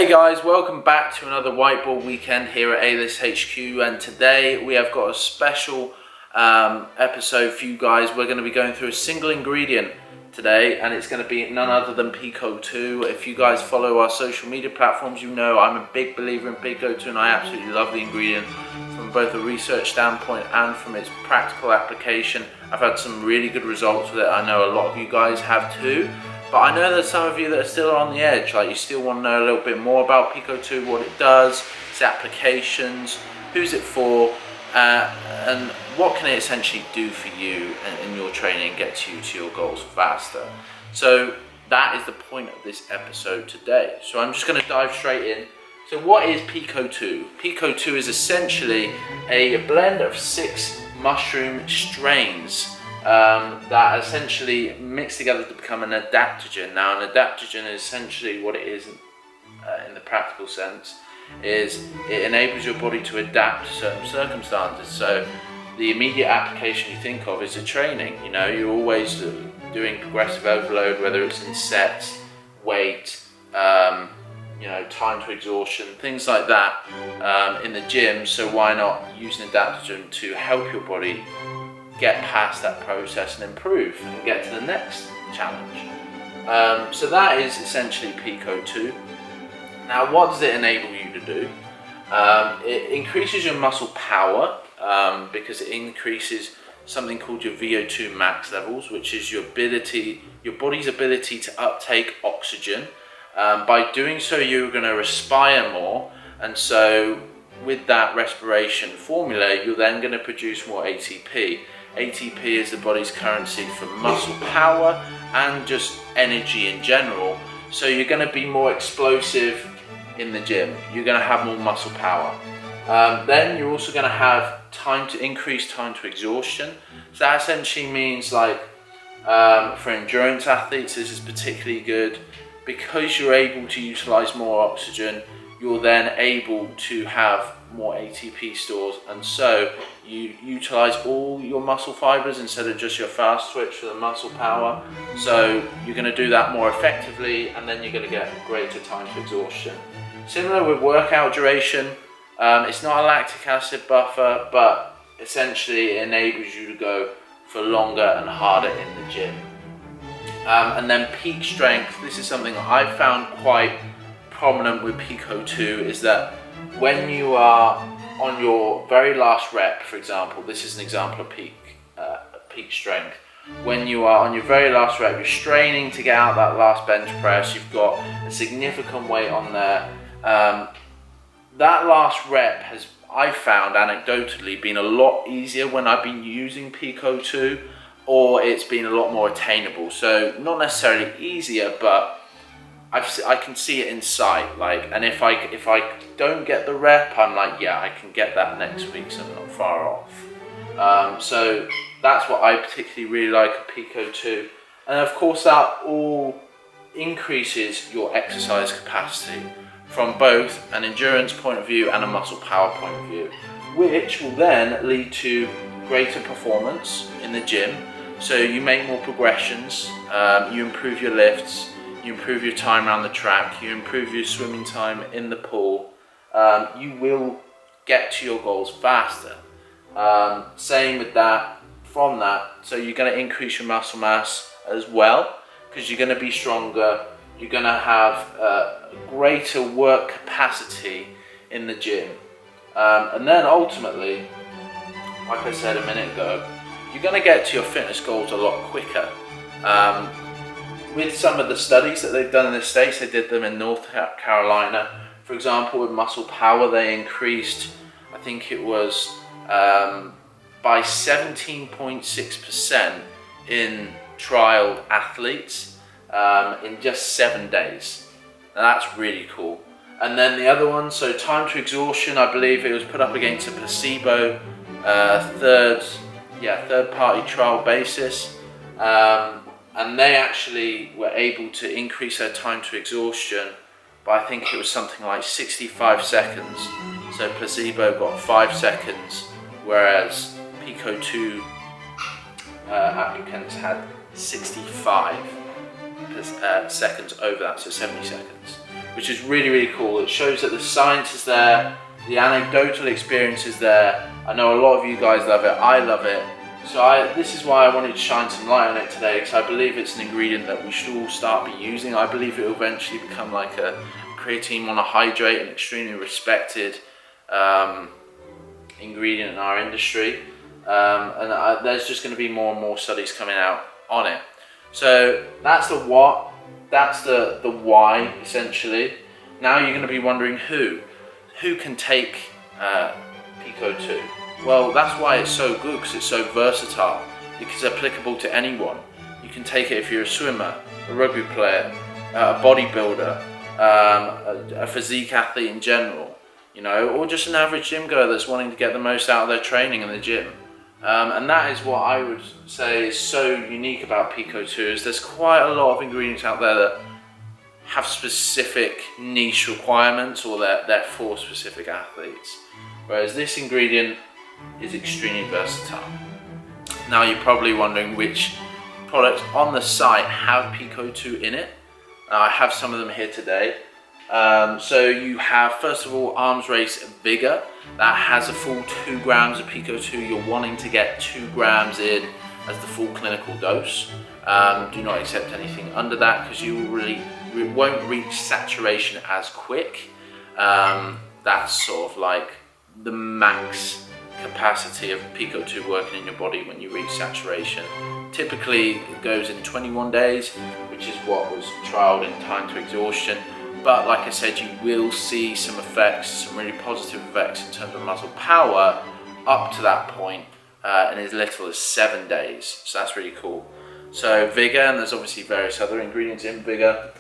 Hey guys, welcome back to another Whiteboard Weekend here at A-List HQ, and today we have got a special episode for you guys. We're going to be going through a single ingredient today, and it's going to be none other than PeakO2. If you guys follow our social media platforms, you know I'm a big believer in PeakO2 and I absolutely love the ingredient from both a research standpoint and from its practical application. I've had some really good results with it. I know a lot of you guys have too. But I know there's some of you that are still on the edge, like you still want to know a little bit more about PeakO2, what it does, its applications, who's it for, and what can it essentially do for you in your training and get you to your goals faster. So that is the point of this episode today. So I'm just going to dive straight in. So what is PeakO2? PeakO2 is essentially a blend of 6 mushroom strains that essentially mix together to become an adaptogen. Now, an adaptogen is essentially what it is in the practical sense, is it enables your body to adapt to certain circumstances. So the immediate application you think of is a training. You know, you're always doing progressive overload, whether it's in sets, weight, you know, time to exhaustion, things like that in the gym. So why not use an adaptogen to help your body get past that process and improve and get to the next challenge. So that is essentially PeakO2. Now, what does it enable you to do? It increases your muscle power because it increases something called your VO2 max levels, which is your body's ability to uptake oxygen. By doing so, you're going to respire more, and so with that respiration formula, you're then going to produce more ATP. ATP is the body's currency for muscle power and just energy in general. So you're going to be more explosive in the gym. You're going to have more muscle power. Then you're also going to have increased time to exhaustion. So that essentially means, like for endurance athletes, this is particularly good because you're able to utilize more oxygen. You're then able to have more ATP stores, and so you utilize all your muscle fibers instead of just your fast twitch for the muscle power. So you're going to do that more effectively, and then you're going to get greater time to exhaustion. Similar with workout duration, it's not a lactic acid buffer, but essentially it enables you to go for longer and harder in the gym. And then peak strength, this is something I found quite prominent with PeakO2, is that when you are on your very last rep, for example, this is an example of peak strength. When you are on your very last rep, you're straining to get out that last bench press, you've got a significant weight on there. That last rep has, I found anecdotally, been a lot easier when I've been using PeakO2, or it's been a lot more attainable. So not necessarily easier, but I can see it in sight, like, and if I don't get the rep, I'm like, yeah, I can get that next week, so I'm not far off. So that's what I particularly really like of PeakO2, and of course that all increases your exercise capacity from both an endurance point of view and a muscle power point of view, which will then lead to greater performance in the gym. So you make more progressions, you improve your lifts, you improve your time around the track, you improve your swimming time in the pool, you will get to your goals faster. Same with that, from that, so you're going to increase your muscle mass as well, because you're going to be stronger, you're going to have greater work capacity in the gym. And then ultimately, like I said a minute ago, you're going to get to your fitness goals a lot quicker. With some of the studies that they've done in the States, they did them in North Carolina. For example, with muscle power, they increased, I think it was by 17.6% in trial athletes in just 7 days. Now that's really cool. And then the other one, so time to exhaustion, I believe it was put up against a placebo third-party trial basis. And they actually were able to increase their time to exhaustion by, I think it was something like 65 seconds. So placebo got 5 seconds, whereas PeakO2 applicants had 65 seconds over that, so 70 seconds. which is really, really cool. It shows that the science is there, the anecdotal experience is there. I know a lot of you guys love it, I love it. So this is why I wanted to shine some light on it today, because I believe it's an ingredient that we should all start be using. I believe it will eventually become like a creatine monohydrate, an extremely respected ingredient in our industry. There's just going to be more and more studies coming out on it. So that's the what, that's the why essentially. Now you're going to be wondering who can take PeakO2. Well, that's why it's so good, because it's so versatile, because it's applicable to anyone. You can take it if you're a swimmer, a rugby player, a bodybuilder, a physique athlete in general, you know, or just an average gym goer that's wanting to get the most out of their training in the gym. And that is what I would say is so unique about PeakO2, is there's quite a lot of ingredients out there that have specific niche requirements, or they're for specific athletes. Whereas this ingredient is extremely versatile. Now you're probably wondering which products on the site have PeakO2 in it. I have some of them here today. So you have, first of all, Arms Race Vigor. That has a full 2 grams of PeakO2. You're wanting to get 2 grams in as the full clinical dose. Do not accept anything under that, because you won't reach saturation as quick. That's sort of like the max capacity of PeakO2 working in your body when you reach saturation. Typically it goes in 21 days, which is what was trialed in time to exhaustion. But like I said, you will see some effects, some really positive effects in terms of muscle power up to that point in as little as 7 days. So that's really cool. So Vigor, and there's obviously various other ingredients in Vigor.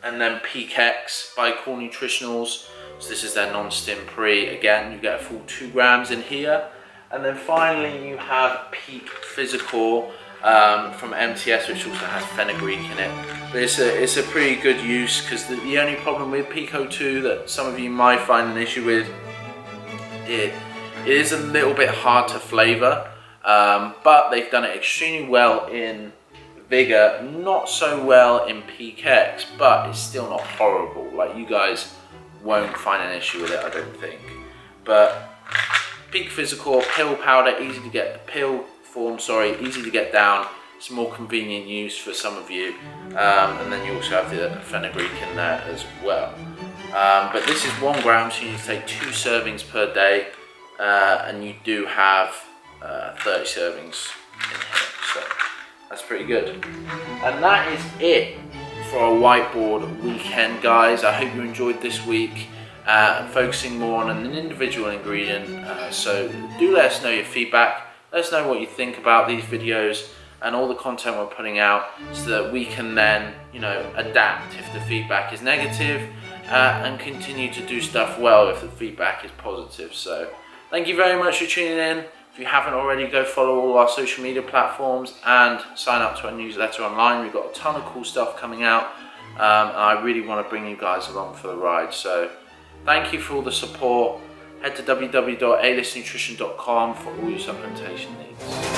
And then PeakX by Core Nutritionals. So this is their non-stim pre. Again, you get a full 2 grams in here. And then finally you have Peak Physical from MTS, which also has fenugreek in it. But it's a pretty good use, because the only problem with PeakO2 that some of you might find an issue with, it is a little bit hard to flavor, but they've done it extremely well in Vigor, not so well in PeakX, but it's still not horrible. Like, you guys won't find an issue with it, I don't think. But Peak Physical pill powder, easy to get easy to get down. It's more convenient use for some of you, and then you also have the fenugreek in there as well. But this is 1 gram, so you need to take 2 servings per day, and you do have 30 servings in here, so that's pretty good. And that is it for our whiteboard weekend, guys. I hope you enjoyed this week, focusing more on an individual ingredient. So do let us know your feedback. Let us know what you think about these videos and all the content we're putting out, so that we can then, you know, adapt if the feedback is negative, and continue to do stuff well if the feedback is positive. So thank you very much for tuning in. If you haven't already, go follow all our social media platforms and sign up to our newsletter online. We've got a ton of cool stuff coming out, and I really want to bring you guys along for the ride. So thank you for all the support. Head to www.alistnutrition.com for all your supplementation needs.